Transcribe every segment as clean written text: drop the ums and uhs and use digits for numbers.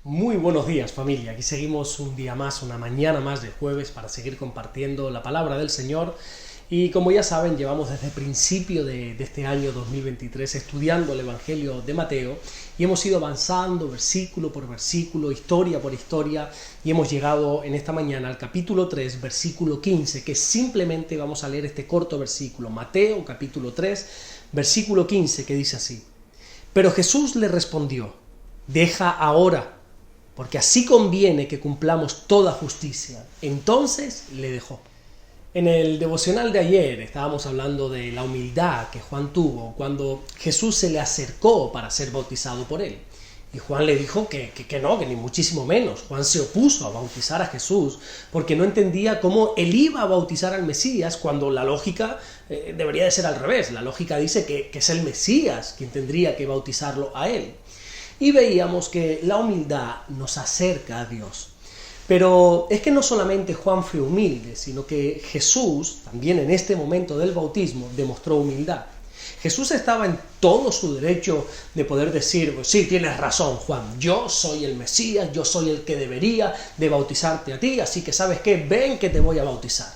Muy buenos días, familia. Aquí seguimos un día más, una mañana más de jueves para seguir compartiendo la palabra del Señor. Y como ya saben, llevamos desde el principio de este año 2023 estudiando el Evangelio de Mateo y hemos ido avanzando versículo por versículo, historia por historia, y hemos llegado en esta mañana al capítulo 3, versículo 15, que simplemente vamos a leer este corto versículo. Mateo, capítulo 3, versículo 15, que dice así: Pero Jesús le respondió: Deja ahora, porque así conviene que cumplamos toda justicia. Entonces le dejó. En el devocional de ayer estábamos hablando de la humildad que Juan tuvo cuando Jesús se le acercó para ser bautizado por él. Y Juan le dijo que no, que ni muchísimo menos. Juan se opuso a bautizar a Jesús porque no entendía cómo él iba a bautizar al Mesías cuando la lógica debería de ser al revés. La lógica dice que es el Mesías quien tendría que bautizarlo a él. Y veíamos que la humildad nos acerca a Dios. Pero es que no solamente Juan fue humilde, sino que Jesús, también en este momento del bautismo, demostró humildad. Jesús estaba en todo su derecho de poder decir: pues sí, tienes razón, Juan, yo soy el Mesías, yo soy el que debería de bautizarte a ti, así que ¿sabes qué? Ven que te voy a bautizar.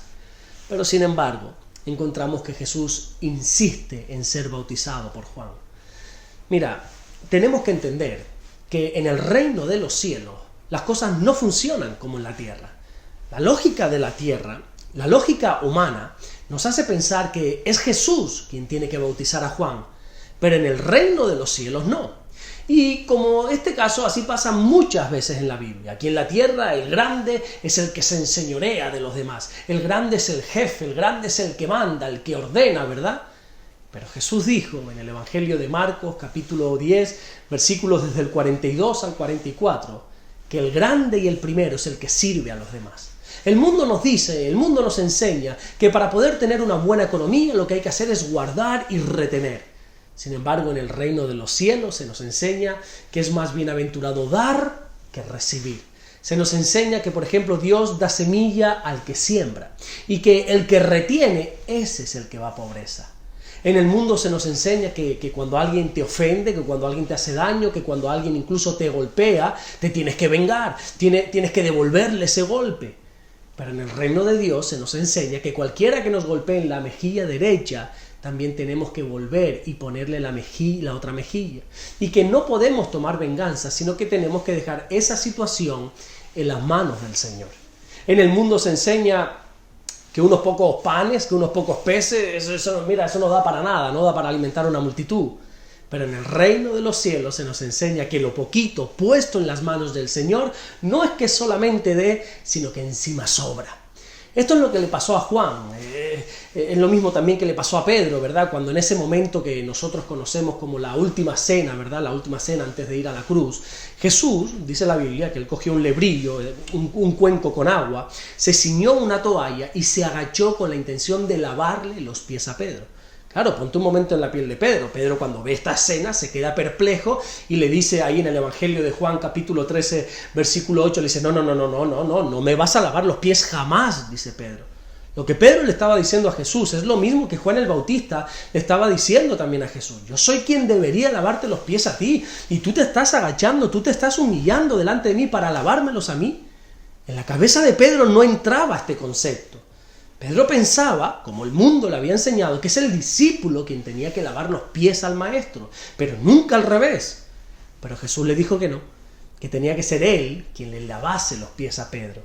Pero sin embargo, encontramos que Jesús insiste en ser bautizado por Juan. Mira, tenemos que entender que en el reino de los cielos las cosas no funcionan como en la tierra. La lógica de la tierra, la lógica humana, nos hace pensar que es Jesús quien tiene que bautizar a Juan, pero en el reino de los cielos no. Y como este caso, así pasa muchas veces en la Biblia. Aquí en la tierra el grande es el que se enseñorea de los demás. El grande es el jefe, el grande es el que manda, el que ordena, ¿verdad? Pero Jesús dijo en el Evangelio de Marcos, capítulo 10, versículos desde el 42 al 44, que el grande y el primero es el que sirve a los demás. El mundo nos dice, el mundo nos enseña que para poder tener una buena economía lo que hay que hacer es guardar y retener. Sin embargo, en el reino de los cielos se nos enseña que es más bienaventurado dar que recibir. Se nos enseña que, por ejemplo, Dios da semilla al que siembra y que el que retiene, ese es el que va a pobreza. En el mundo se nos enseña que cuando alguien te ofende, que cuando alguien te hace daño, que cuando alguien incluso te golpea, te tienes que vengar, tienes que devolverle ese golpe. Pero en el reino de Dios se nos enseña que cualquiera que nos golpee en la mejilla derecha, también tenemos que volver y ponerle la otra mejilla. Y que no podemos tomar venganza, sino que tenemos que dejar esa situación en las manos del Señor. En el mundo se enseña que unos pocos panes, que unos pocos peces, eso no da para nada, no da para alimentar a una multitud. Pero en el reino de los cielos se nos enseña que lo poquito puesto en las manos del Señor no es que solamente dé, sino que encima sobra. Esto es lo que le pasó a Juan, es lo mismo también que le pasó a Pedro, ¿verdad? Cuando en ese momento que nosotros conocemos como la última cena, ¿verdad? La última cena antes de ir a la cruz, Jesús, dice la Biblia, que él cogió un lebrillo, un cuenco con agua, se ciñó una toalla y se agachó con la intención de lavarle los pies a Pedro. Claro, ponte un momento en la piel de Pedro. Pedro, cuando ve esta escena, se queda perplejo y le dice ahí en el Evangelio de Juan, capítulo 13, versículo 8, le dice: no me vas a lavar los pies jamás, dice Pedro. Lo que Pedro le estaba diciendo a Jesús es lo mismo que Juan el Bautista le estaba diciendo también a Jesús. Yo soy quien debería lavarte los pies a ti, y tú te estás agachando, tú te estás humillando delante de mí para lavármelos a mí. En la cabeza de Pedro no entraba este concepto. Pedro pensaba, como el mundo le había enseñado, que es el discípulo quien tenía que lavar los pies al maestro, pero nunca al revés. Pero Jesús le dijo que no, que tenía que ser él quien le lavase los pies a Pedro.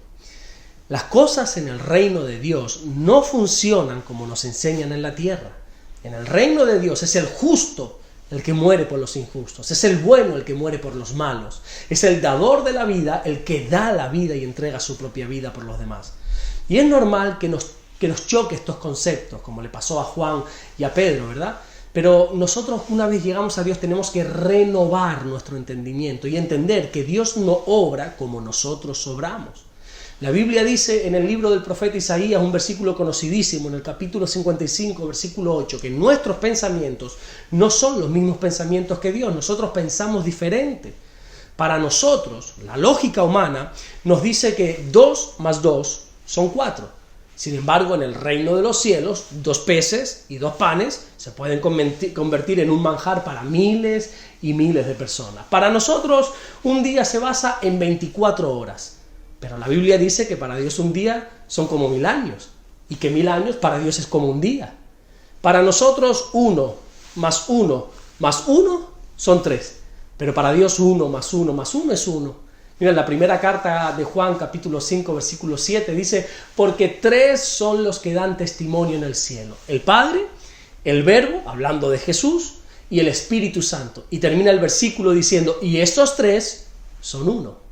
Las cosas en el reino de Dios no funcionan como nos enseñan en la tierra. En el reino de Dios es el justo el que muere por los injustos, es el bueno el que muere por los malos, es el dador de la vida el que da la vida y entrega su propia vida por los demás. Y es normal que nos choque estos conceptos, como le pasó a Juan y a Pedro, ¿verdad? Pero nosotros, una vez llegamos a Dios, tenemos que renovar nuestro entendimiento y entender que Dios no obra como nosotros obramos. La Biblia dice en el libro del profeta Isaías, un versículo conocidísimo, en el capítulo 55, versículo 8, que nuestros pensamientos no son los mismos pensamientos que Dios. Nosotros pensamos diferente. Para nosotros, la lógica humana nos dice que 2 más 2 son 4. Sin embargo, en el reino de los cielos, 2 peces y 2 panes se pueden convertir en un manjar para miles y miles de personas. Para nosotros, un día se basa en 24 horas. Pero la Biblia dice que para Dios un día son como 1000 años. Y que 1000 años para Dios es como un día. Para nosotros, 1 más 1 más 1 son 3. Pero para Dios 1 más 1 más 1 es 1. Mira, en la primera carta de Juan, capítulo 5, versículo 7, dice: porque 3 son los que dan testimonio en el cielo: el Padre, el Verbo, hablando de Jesús, y el Espíritu Santo. Y termina el versículo diciendo: y estos 3 son 1.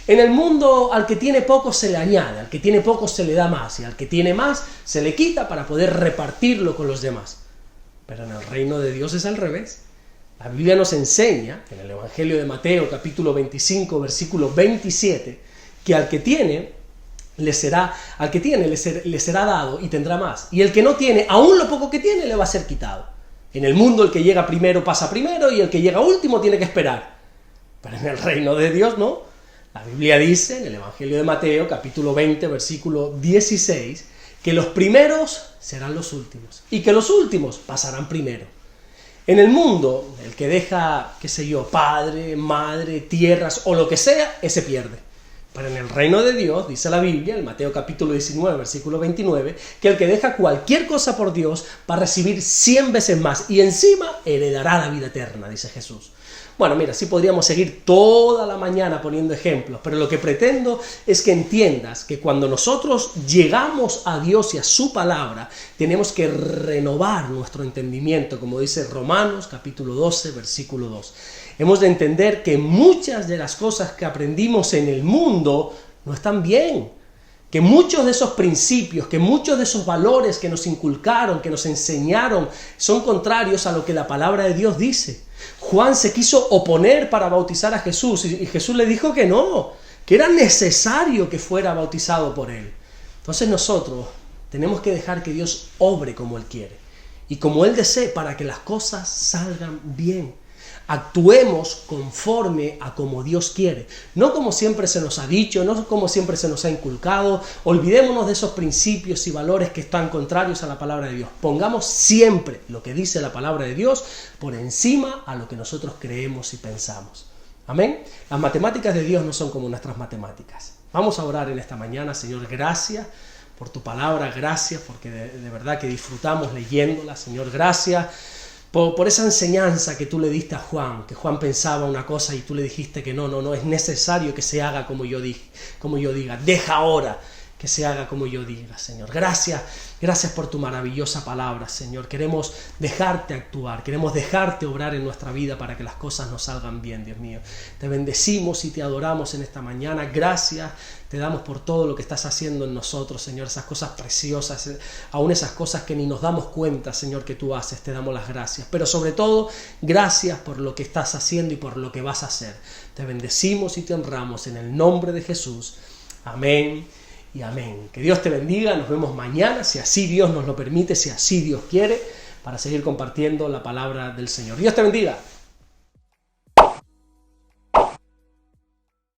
En el mundo, al que tiene poco se le añade, al que tiene poco se le da más, y al que tiene más se le quita para poder repartirlo con los demás. Pero en el reino de Dios es al revés. La Biblia nos enseña, en el Evangelio de Mateo, capítulo 25, versículo 27, que al que tiene le será dado y tendrá más. Y el que no tiene, aún lo poco que tiene, le va a ser quitado. En el mundo, el que llega primero pasa primero, y el que llega último tiene que esperar. Pero en el reino de Dios no. La Biblia dice, en el Evangelio de Mateo, capítulo 20, versículo 16, que los primeros serán los últimos, y que los últimos pasarán primero. En el mundo, el que deja, padre, madre, tierras o lo que sea, ese pierde. Pero en el reino de Dios, dice la Biblia, en Mateo capítulo 19, versículo 29, que el que deja cualquier cosa por Dios va a recibir 100 veces más y encima heredará la vida eterna, dice Jesús. Bueno, mira, sí podríamos seguir toda la mañana poniendo ejemplos, pero lo que pretendo es que entiendas que cuando nosotros llegamos a Dios y a su palabra, tenemos que renovar nuestro entendimiento, como dice Romanos capítulo 12, versículo 2. Hemos de entender que muchas de las cosas que aprendimos en el mundo no están bien, que muchos de esos principios, que muchos de esos valores que nos inculcaron, que nos enseñaron, son contrarios a lo que la palabra de Dios dice. Juan se quiso oponer para bautizar a Jesús y Jesús le dijo que no, que era necesario que fuera bautizado por él. Entonces nosotros tenemos que dejar que Dios obre como Él quiere y como Él desee para que las cosas salgan bien. Actuemos conforme a como Dios quiere, no como siempre se nos ha dicho, no como siempre se nos ha inculcado. Olvidémonos de esos principios y valores que están contrarios a la palabra de Dios. Pongamos siempre lo que dice la palabra de Dios por encima a lo que nosotros creemos y pensamos. Amén. Las matemáticas de Dios no son como nuestras matemáticas. Vamos a orar en esta mañana. Señor, gracias por tu palabra, gracias porque de verdad que disfrutamos leyéndola. Señor, gracias por esa enseñanza que tú le diste a Juan, que Juan pensaba una cosa y tú le dijiste que no, es necesario que se haga como yo diga, deja ahora que se haga como yo diga, Señor. Gracias por tu maravillosa palabra, Señor. Queremos dejarte actuar, queremos dejarte obrar en nuestra vida para que las cosas nos salgan bien, Dios mío. Te bendecimos y te adoramos en esta mañana. Gracias te damos por todo lo que estás haciendo en nosotros, Señor, esas cosas preciosas, aún esas cosas que ni nos damos cuenta, Señor, que tú haces. Te damos las gracias, pero sobre todo, gracias por lo que estás haciendo y por lo que vas a hacer. Te bendecimos y te honramos en el nombre de Jesús. Amén y amén. Que Dios te bendiga. Nos vemos mañana, si así Dios nos lo permite, si así Dios quiere, para seguir compartiendo la palabra del Señor. Dios te bendiga.